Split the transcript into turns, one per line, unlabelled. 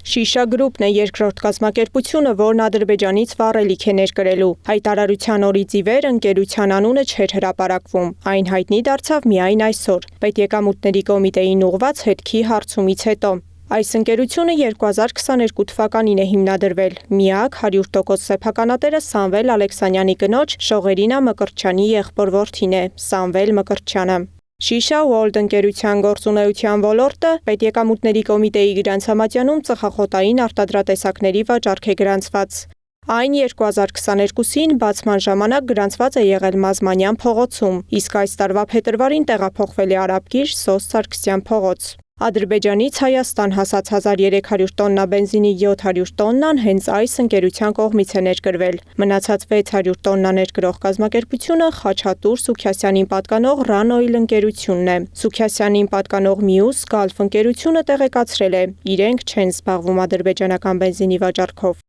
Շիշա գրուպն է երկրորդ կազմակերպությունը, որն Ադրբեջանից վառելիք է ներկրելու։ Հայտարարության օրից ի վեր ընկերության անունը չէր հրապարակվում։ Այն հայտնի դարձավ միայն այսօր, Պետեկամուտների կոմիտեին ուղղված հետքի հարցումից հետո։ Այս ընկերությունը 2022 թվականին է հիմնադրվել։ Միակ 100% սեփականատերը Սամվել Ալեքսանյանի կնոջ Շողերինա Մկրտչյանի եղբոր որդին է՝ Սամվել Մկրտչյանը։ Շիշա World ընկերության գործունեության ոլորտը Պետեկամուտների կոմիտեի գրանցամատյանում ծխախոտային արտադրատեսակների վաճառք է գրանցված։ Այն 2022-ին բացման ժամանակ գրանցված է եղել Մազմանյան փողոցում, իսկ այս տարվա փետրվարին տեղափոխվել է Արաբկիր Սոս Սարգսյան փողոց։ Ադրբեջանից Հայաստան հասած 1300 տոննա բենզինի 700 տոննան հենց այս ընկերության կողմից է ներկրվել։ Մնացած 600 տոննա ներկրող կազմակերպությունը Խաչատուր Սուքիասյանին պատկանող Run Oil ընկերությունն է։ Սուքիասյանին պատկանող մյուս Gulf ընկերությունը տեղեկացրել է՝ իրենք չեն զբաղվում ադրբեջանական բենզինի վաճառքով։